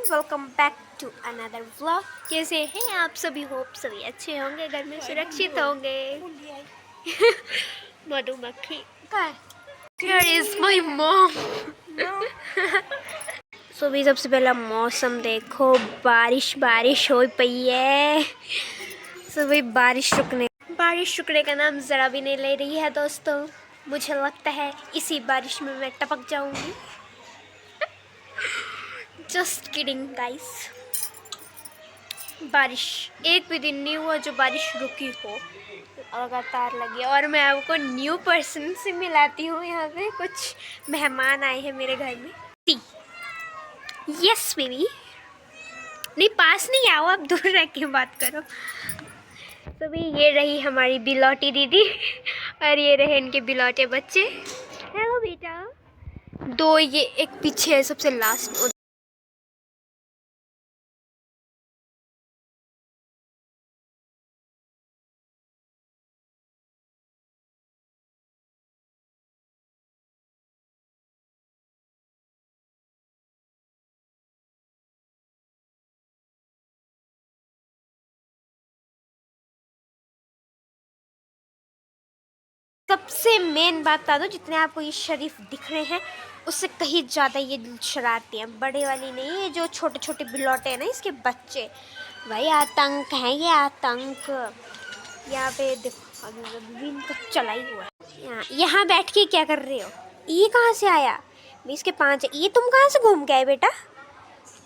Welcome back to another vlog. कैसे हैं आप सभी? होप सभी अच्छे होंगे, घर में सुरक्षित होंगे। मधुमक्खी Here is my mom. सुबह सबसे पहला मौसम देखो, बारिश बारिश हो पई है। सुबह बारिश रुकने का नाम ज़रा भी नहीं ले रही है दोस्तों। मुझे लगता है इसी बारिश में मैं टपक जाऊंगी। Just kidding guys. बारिश एक भी दिन नहीं हुआ जो बारिश रुकी हो, लगातार लगी। और मैं आपको न्यू पर्सन से मिलाती हूँ। यहाँ पे कुछ मेहमान आए हैं मेरे घर में। यस बेबी, नहीं पास नहीं आओ, आप दूर रह के बात करो। तो भी ये रही हमारी बिलौटी दीदी और ये रहे इनके बिलौटे बच्चे। हेलो बेटा। दो ये एक पीछे है सबसे लास्ट। सबसे मेन बात बता दो, जितने आपको ये शरीफ दिख रहे हैं उससे कहीं ज़्यादा ये शरारती हैं। बड़े वाली नहीं, ये जो छोटे छोटे बिलौटे हैं ना, इसके बच्चे भाई आतंक हैं ये, आतंक। यहाँ पे देखो अभी इनको चला ही हुआ है। यहाँ बैठ के क्या कर रहे हो? ये कहाँ से आया? इसके 5 ये तुम कहाँ से घूम के आए बेटा?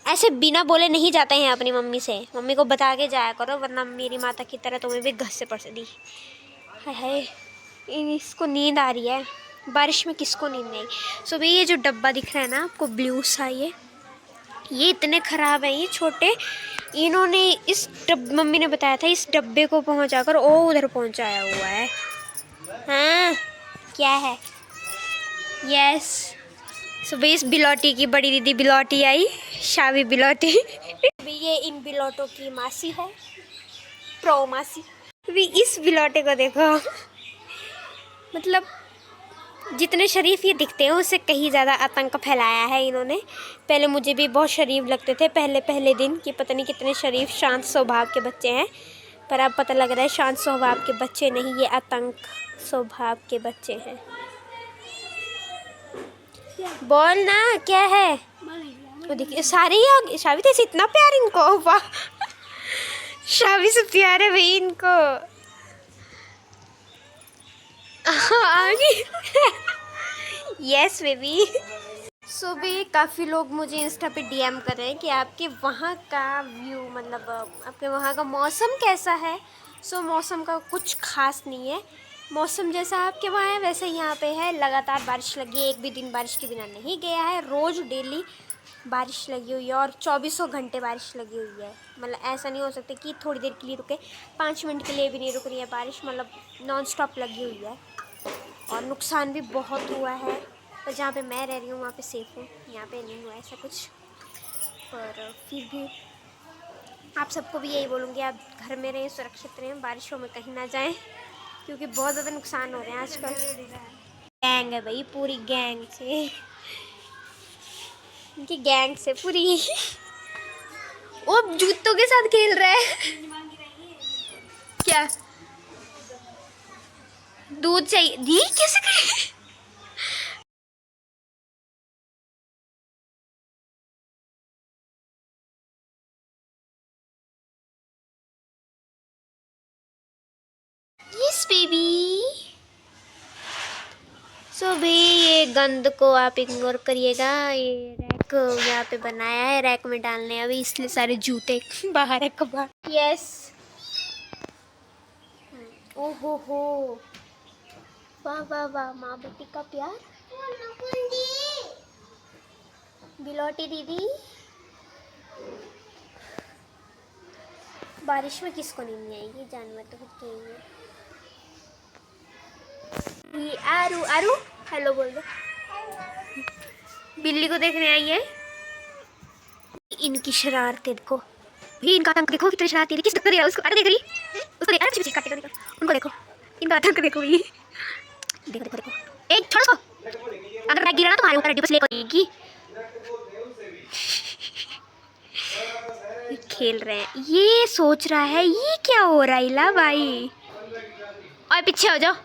ऐसे बिना बोले नहीं जाते हैं अपनी मम्मी से। मम्मी को बता के जाया करो, वरना मेरी माता की तरह तुम्हें भी घस से पड़ दी। हाय हाय, इसको नींद आ रही है। बारिश में किसको नींद नहीं? सो भाई ये जो डब्बा दिख रहा है ना आपको, ब्लू सा, ये इतने ख़राब हैं ये छोटे। इन्होंने मम्मी ने बताया था इस डब्बे को पहुंचाकर ओ उधर पहुंचाया हुआ है। हाँ क्या है? यस। सो भाई इस बिलौटी की बड़ी दीदी बिलौटी आई, शावी बिलौटी। ये इन बिलौटों की मासी है, प्रो मासी। भी इस बिलौटे को देखो, मतलब जितने शरीफ ये दिखते हैं उससे कहीं ज़्यादा आतंक फैलाया है इन्होंने। पहले मुझे भी बहुत शरीफ लगते थे पहले दिन कि पता नहीं कितने शरीफ शांत स्वभाव के बच्चे हैं, पर अब पता लग रहा है शांत स्वभाव के बच्चे नहीं, ये आतंक स्वभाव के बच्चे हैं। बोल ना क्या है? तो देखिए सारे ही शावी से इतना प्यार इनको, वाह शावी से प्यार है भाई इनको। Yes baby. सो भी काफ़ी लोग मुझे इंस्टा पे डीएम कर रहे हैं कि आपके वहाँ का व्यू, मतलब आपके वहाँ का मौसम कैसा है। सो मौसम का कुछ खास नहीं है, मौसम जैसा आपके वहाँ है वैसे ही यहाँ पे है। लगातार बारिश लगी है, एक भी दिन बारिश के बिना नहीं गया है। रोज़ डेली बारिश लगी हुई है और 24 घंटे बारिश लगी हुई है। मतलब ऐसा नहीं हो सकता कि थोड़ी देर के लिए रुके, 5 मिनट के लिए भी नहीं रुक रही है बारिश, मतलब नॉन स्टॉप लगी हुई है। और नुकसान भी बहुत हुआ है, पर जहाँ पे मैं रह रही हूँ वहाँ पे सेफ़ हूँ, यहाँ पे नहीं हुआ ऐसा कुछ। पर फिर भी आप सबको भी यही बोलूँगी, आप घर में रहें, सुरक्षित रहें, बारिशों में कहीं ना जाएं, क्योंकि बहुत ज़्यादा नुकसान हो रहे हैं आजकल। गैंग है भाई, पूरी गैंग से, इनकी गैंग से पूरी। वो जूतों के साथ खेल रहा है क्या? दूध चाहिए? दी कैसे करे? Yes baby. सो भी ये गंद को आप इग्नोर करिएगा। ये रैक यहाँ पे बनाया है, रैक में डालने अभी, इसलिए सारे जूते बाहर है कबाड़। यस। ओहो हो, वाह वाह वाह, माँ बेटी का प्यार। बिलौटी दीदी, बारिश में किसको नींद नहीं आएगी? जानवर तो खुद के ही है। ये आरू आरू हेलो बोल दो। बिल्ली को देखने आई है। इनकी शरारतें देखो भी, इनका आतंक देखो कितनी शरारती है। किस देख रही है उसको? अरे देख रही उसको, देख अरे पीछे काटेगा, देखो उनको, देखो इनका आतंक देखो ये। देखो देखो देखो, एक छोड़ो अगर मैं गिरा ना तुम्हारे ऊपर, बस ले कोई। खेल रहे हैं। ये सोच रहा है ये क्या हो रहा है इला भाई, और पीछे हो जाओ।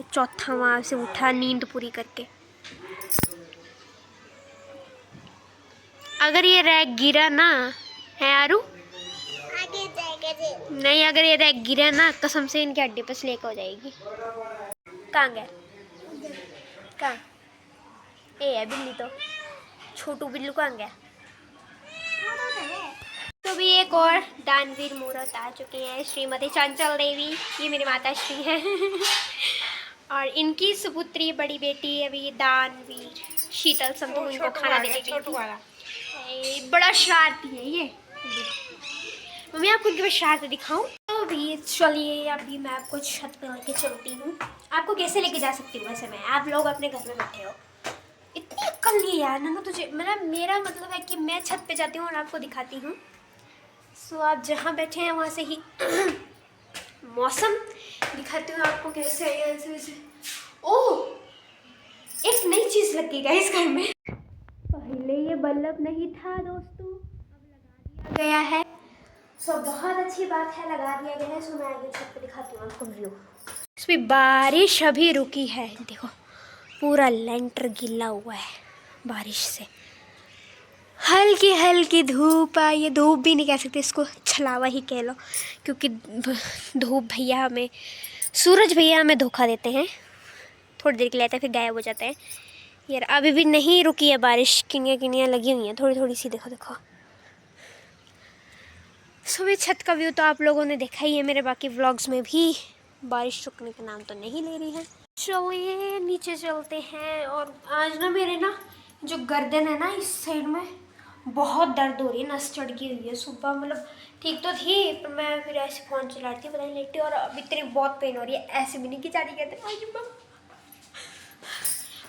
चौथा वहाँ से उठा नींद पूरी करके। अगर ये रैक गिरा ना है आरू, नहीं अगर ये रैक गिरा ना कसम से इनके हड्डी पर स्लेक हो जाएगी। कहाँ गया, कहाँ ए है बिल्ली, तो छोटू बिल्लू कहाँ गया। तो भी एक और दानवीर मूर्त आ चुके हैं, श्रीमती चंचल देवी, ये मेरी माता श्री है और इनकी सुपुत्री बड़ी बेटी अभी दानवीर शीतल संधू इनको खाना देने गई थी। बड़ा शरारती है ये। मम्मी आपको इनके शरारत दिखाऊं? तो अभी चलिए अभी मैं आपको छत पे लेके चलती हूँ। आपको कैसे लेके जा सकती हूँ वैसे मैं, आप लोग अपने घर में बैठे हो, इतनी अक्ल नहीं है यार ना तुझे। मेरा मतलब है कि मैं छत पे जाती हूँ और आपको दिखाती हूँ। सो आप जहाँ बैठे हैं वहाँ से ही मौसम दिखाती हूँ आपको कैसे है ऐसे वैसे। ओह एक नई चीज़ लग गई गाइस घर में। पहले ये बल्ब नहीं था दोस्तों, अब लगा दिया गया है। सो बहुत अच्छी बात है, लगा दिया गया है। सो मैं आगे छत पे दिखाती हूँ आपको व्यू। इसमें बारिश अभी रुकी है, देखो पूरा लेंटर गीला हुआ है बारिश से। हल्की हल्की धूप आई, ये धूप भी नहीं कह सकते इसको, छलावा ही कह लो, क्योंकि धूप भैया हमें, सूरज भैया हमें धोखा देते हैं। थोड़ी देर के लिए आते हैं फिर गायब हो जाते हैं। यार अभी भी नहीं रुकी है बारिश, किनियाँ किनियाँ लगी हुई हैं थोड़ी थोड़ी सी, देखो देखो। सुबह छत का व्यू तो आप लोगों ने देखा ही है मेरे बाकी व्लॉग्स में भी। बारिश रुकने का नाम तो नहीं ले रही है। चलिए नीचे चलते हैं। और आज ना मेरे ना जो गर्दन है ना इस साइड में बहुत दर्द हो रही है, नस चढ़ गई हुई है। सुबह मतलब ठीक तो थी पर मैं फिर ऐसे फ़ोन चला रही थी पता नहीं लेटी, और अब इतनी बहुत पेन हो रही है, ऐसे भी नहीं कि जारी कहते।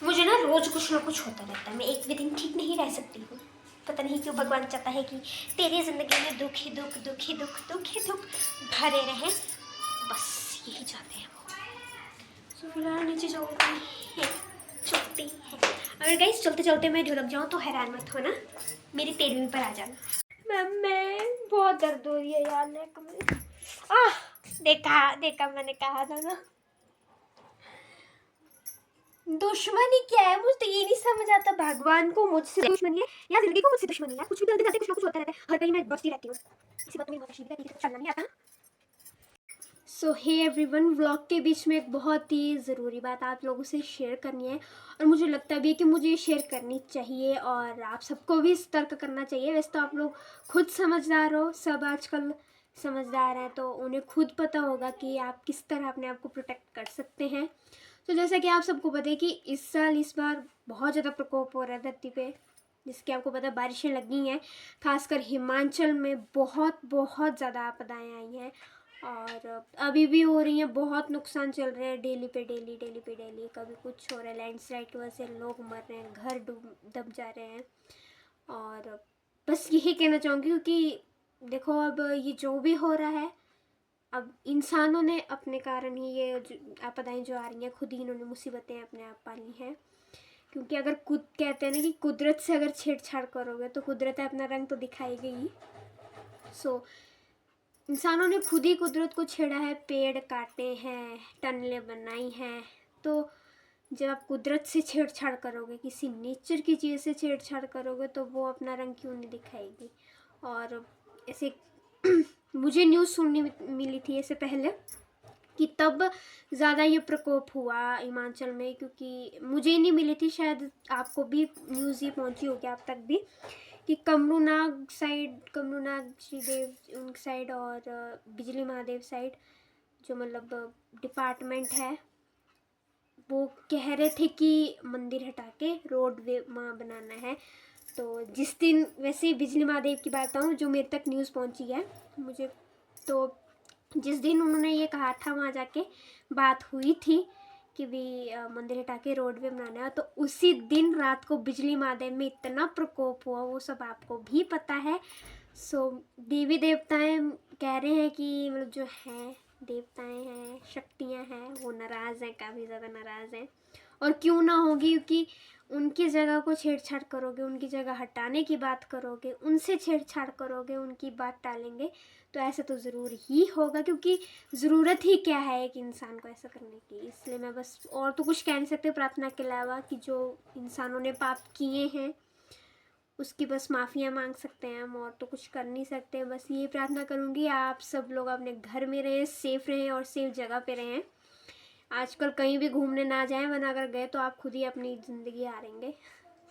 मुझे ना रोज़ कुछ ना कुछ होता रहता है, मैं एक भी दिन ठीक नहीं रह सकती हूँ। पता नहीं क्यों भगवान चाहता है कि तेरी ज़िंदगी में दुख ही दुख, दुख ही दुख, दुख ही दुख भरे रहें, बस यही चाहते हैं वो। तो फिलहाल नीचे चलती है। अगर गाइस चलते चलते मैं ढुलक जाऊँ तो हैरान मत हो ना, मेरी तेरहवीं पर आ जाना। मैं बहुत दर्द हो रही है यार नेक में। देखा देखा मैंने कहा था ना। दुश्मनी क्या है, मुझे तो ये नहीं समझ आता, भगवान को मुझसे दुश्मनी है या जिंदगी को मुझसे दुश्मनी है। कुछ भी जल्दी जल्दी कुछ ना कुछ होता रहता है, हर कहीं मैं बचती रहती हूँ। इसी बात में मेरी माता श्री चलना नहीं आता। सो हे एवरीवन, व्लॉग के बीच में एक बहुत ही ज़रूरी बात आप लोगों से शेयर करनी है, और मुझे लगता भी है कि मुझे ये शेयर करनी चाहिए और आप सबको भी सतर्क करना चाहिए। वैसे तो आप लोग खुद समझदार हो, सब आजकल समझदार हैं, तो उन्हें खुद पता होगा कि आप किस तरह अपने आप को प्रोटेक्ट कर सकते हैं। तो जैसा कि आप सबको पता है कि इस बार बहुत ज़्यादा प्रकोप हो रहा है धरती पे, जिसके आपको पता है बारिशें लगी हैं, खासकर हिमाचल में बहुत बहुत ज़्यादा आपदाएँ आई हैं और अभी भी हो रही हैं। बहुत नुकसान चल रहे हैं, डेली पे डेली कभी कुछ हो रहा है, लैंडस्लाइड की वजह से लोग मर रहे हैं, घर दब जा रहे हैं। और बस यही कहना चाहूँगी क्योंकि देखो अब ये जो भी हो रहा है, अब इंसानों ने अपने कारण ही ये आपदाएं जो आ रही हैं, खुद ही इन्होंने मुसीबतें अपने आप पाली हैं। क्योंकि अगर कहते हैं ना कि कुदरत से अगर छेड़छाड़ करोगे तो कुदरत अपना रंग तो दिखाएगी ही। सो इंसानों ने खुद ही कुदरत को छेड़ा है, पेड़ काटे हैं, टनलें बनाई हैं। तो जब आप कुदरत से छेड़छाड़ करोगे, किसी नेचर की चीज़ से छेड़छाड़ करोगे, तो वो अपना रंग क्यों नहीं दिखाएगी। और ऐसे मुझे न्यूज़ सुनने मिली थी ऐसे पहले कि तब ज़्यादा ये प्रकोप हुआ हिमाचल में, क्योंकि मुझे नहीं मिली थी, शायद आपको भी न्यूज़ ये पहुंची होगी आप तक भी, कि कमरूनाग श्रीदेव उन साइड और बिजली महादेव साइड जो मतलब डिपार्टमेंट है, वो कह रहे थे कि मंदिर हटा के रोड वे वहाँ बनाना है। तो जिस दिन, वैसे बिजली महादेव की बात बताऊँ जो मेरे तक न्यूज़ पहुँची है मुझे, तो जिस दिन उन्होंने ये कहा था वहाँ जाके बात हुई थी कि भी मंदिर हटा के रोड वे बनाना है, तो उसी दिन रात को बिजली महादेव में इतना प्रकोप हुआ, वो सब आपको भी पता है। सो देवी देवताएं कह रहे हैं कि मतलब जो हैं देवताएं हैं, शक्तियां हैं, वो नाराज़ हैं, काफ़ी ज़्यादा नाराज़ हैं। और क्यों ना होगी, क्योंकि उनकी जगह को छेड़छाड़ करोगे, उनकी जगह हटाने की बात करोगे, उनसे छेड़छाड़ करोगे, उनकी बात टालेंगे, तो ऐसा तो ज़रूर ही होगा, क्योंकि ज़रूरत ही क्या है एक इंसान को ऐसा करने की। इसलिए मैं बस और तो कुछ कह नहीं सकते प्रार्थना के अलावा, कि जो इंसानों ने पाप किए हैं उसकी बस माफ़िया मांग सकते हैं हम, और तो कुछ कर नहीं सकते। बस ये प्रार्थना करूँगी आप सब लोग अपने घर में रहें, सेफ़ रहें और सेफ जगह पे रहें। आजकल कहीं भी घूमने ना जाएं, वरना अगर गए तो आप खुद ही अपनी ज़िंदगी हारेंगे।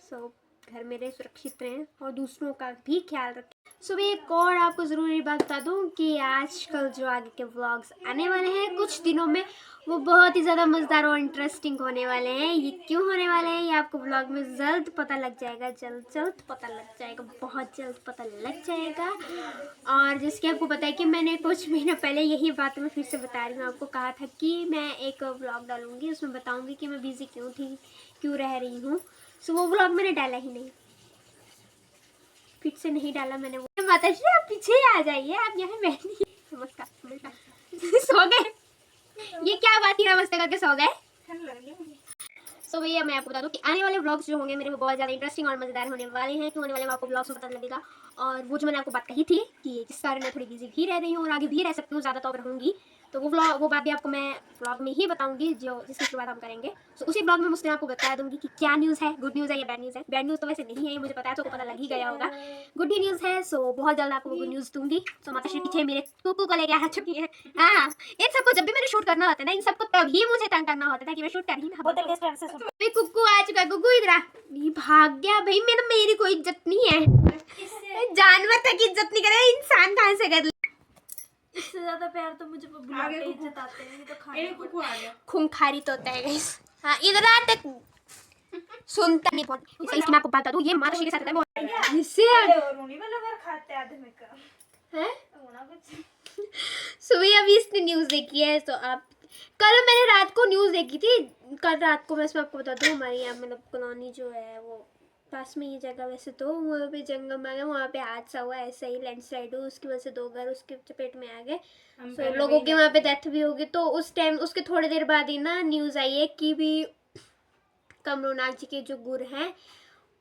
सो घर में रहें, सुरक्षित रहें और दूसरों का भी ख्याल रखें। सुबह एक और आपको ज़रूरी बात बता दूं कि आजकल जो आगे के व्लॉग्स आने वाले हैं कुछ दिनों में, वो बहुत ही ज़्यादा मज़ेदार और इंटरेस्टिंग होने वाले हैं। ये क्यों होने वाले हैं ये आपको व्लॉग में जल्द पता लग जाएगा, जल्द पता लग जाएगा, बहुत जल्द पता लग जाएगा। और जिसके आपको पता है कि मैंने कुछ महीना पहले यही बात मैं फिर से बता रही हूँ, आपको कहा था कि मैं एक व्लॉग डालूँगी, उसमें बताऊँगी कि मैं बिज़ी क्यों थी, क्यों रह रही हूँ। सो वो व्लॉग मैंने डाला ही नहीं, फिर से नहीं डाला मैंने। वो माता जी आप पीछे आ जाइए, आप यहाँ बैठिए। नमस्कार सो गए, ये क्या बात है, नमस्ते करके सो गए। सो भैया मैं आपको बता दूं कि आने वाले व्लॉग्स जो होंगे मेरे वो बहुत ज़्यादा इंटरेस्टिंग और मज़ेदार होने वाले हैं। क्यों होने वाले हैं आपको व्लॉग्स में पता लगेगा। और वो जो मैंने आपको बात कही थी कि जिस कारण मैं थोड़ी बिजी भी रह रही हूँ और आगे भी रह सकती हूँ, ज़्यादा तो अगर रहूँगी तो वो बात भी आपको मैं व्लॉग में ही बताऊंगी, जो जिसकी शुरुआत हम करेंगे। तो उसी व्लॉग में मुझसे आपको बता दूंगी कि क्या न्यूज़ है, गुड न्यूज़ है या बैड न्यूज़ है। बैड न्यूज़ तो वैसे नहीं है, ये मुझे पता है, तो पता लग ही गया होगा। गुड ही न्यूज़ है, सो बहुत जल्द आपको गुड न्यूज़ दूंगी। सो माता श्री पीछे मेरे कुकू को लेके आ चुकी है। हाँ, इन सबको जब भी मैंने शूट करना होता है ना, इन सबको तभी मुझे तंग करना होता था कि मैं शूट कर ही ना। कुकू आ चुका है, कुकू इधर आ। ये भाग गया भाई, मेरी कोई इज्जत नहीं है। जानवर तक इज्जत नहीं करे, इंसान कहाँ से कर। इससे ज्यादा प्यार तो मुझे बुलाते इज्जत आते हैं, तो खाने को आ गया। खूंखारी तो होता है गाइस। हाँ इधर आ तक सुनता नहीं बहुत। इसलिए मैं आपको बता दूं, ये माता श्री के साथ रहता है बहुत। इससे रोनी वाला घर खाते आदमी का हैं होना कुछ। सुबह अभी इसने न्यूज़ देखी है, तो आप कल मैंने रात को न्यूज़ देखी थी। कल रात को मैं इसमें आपको बता दूं, हमारे यहाँ मतलब कॉलोनी जो है वो पास में ये जगह, वैसे तो वहाँ पे जंगल में आ गया, वहाँ पे हादसा हुआ, ऐसा ही लैंडस्लाइड हुआ, उसकी वजह से 2 घर उसके चपेट में आ गए। तो लोगों के वहाँ पे डेथ भी होगी। तो उस टाइम उसके थोड़ी देर बाद ही ना न्यूज़ आई है कि भी कमरुनाथ जी के जो गुरु हैं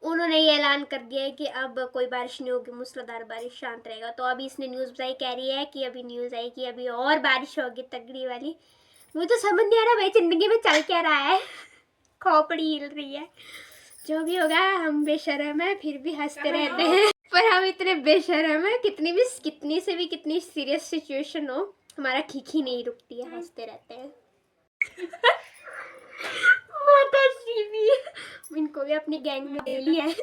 उन्होंने ये ऐलान कर दिया है कि अब कोई बारिश नहीं होगी, मूसलाधार बारिश, शांत रहेगा। तो अभी इसने न्यूज़ बताई, कह रही है कि अभी न्यूज़ आई कि अभी और बारिश होगी तगड़ी वाली। मुझे तो समझ नहीं आ रहा भाई जिंदगी में चल क्या रहा है। खोपड़ी हिल रही है। जो भी होगा, हम बेशर्म है फिर भी हंसते रहते हैं। पर हम इतने बेशर्म है, कितनी से भी कितनी सीरियस सिचुएशन हो, हमारा खीखी नहीं रुकती है, हंसते रहते हैं। माता श्री भी, इनको भी अपनी गैंग में ले लिया है।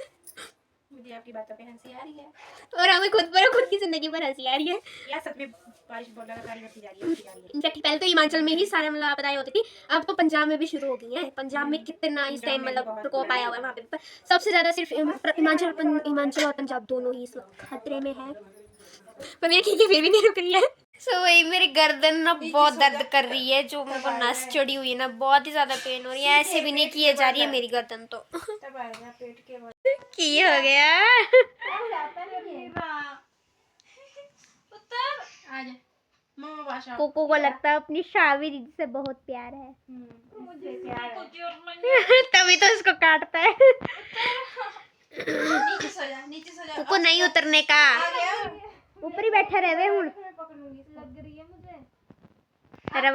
मुझे आपकी बातों पे हंसी आ रही है और हमें खुद की जिंदगी पर हंसी आ रही है। यार, सच में बारिश बहुत लगातार होती जा रही है। इनफैक्ट पहले तो हिमाचल में ही सारे मतलब आपदाएं होती थी, अब तो पंजाब में भी शुरू हो गई है। पंजाब में कितना इस टाइम मतलब प्रकोप आया हुआ है वहाँ पे। पर सबसे ज्यादा सिर्फ हिमाचल और पंजाब दोनों ही इस वक्त खतरे में है। पर मेरी खींची फिर भी नहीं रुक रही है। सो वही मेरी गर्दन ना बहुत दर्द कर रही है, जो मेरे को नस चढ़ी हुई है ना, बहुत ही ज्यादा पेन हो रही है। ऐसे भी नहीं किए जा रही है मेरी गर्दन तो। तब आएगा पेट के बाद की हो गया आज मम्मा भाषा कोको को लगता है अपनी शावी दीदी से बहुत प्यार है। मुझे प्यार तभी तो इसको काटता है। नीचे सो जा कोको नहीं उतरने का, ऊपर ही बैठा रहे हुन। पकड़ूंगी, लग रही है मुझे। अरे